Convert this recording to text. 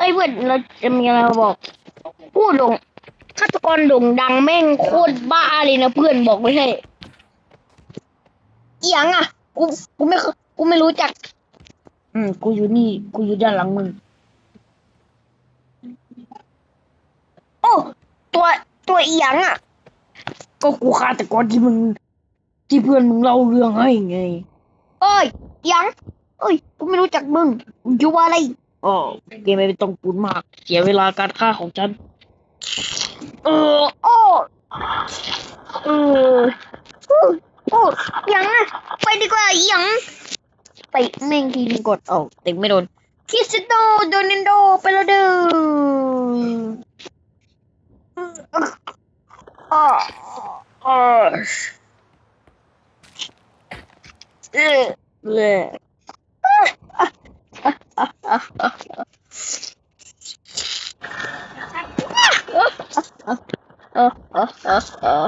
อ้ยเพื่อนเราจะมีอะไรมาบอกผู้โด่งฆาตกรโด่งดังแม่งโคตรบ้าเลยนะเพื่อนบอกไม่ใช่อีหยังอ่ะกูไม่รู้จักกูอยู่นี่กูอยู่ด้านหลังมึงโอ้ตัวตัวอีหยังอ่ะก็กูฆาตกรที่เพื่อนมึงเล่าเรื่องให้ไงเอ้ยอีหยังเอ้ยกูไม่รู้จักมึงอยู่ว่าอะไรอ๋อเกมไม่ต้องพูดมากเสียเวลาการฆ่าของฉันโอ้เออโอ้ยังอ่ะไปดีกว่ายังไปแม่งทีนึงกดออกเต็มไม่โดนคริสโตโดนินโดไปแล้วเด้อเอเอเออ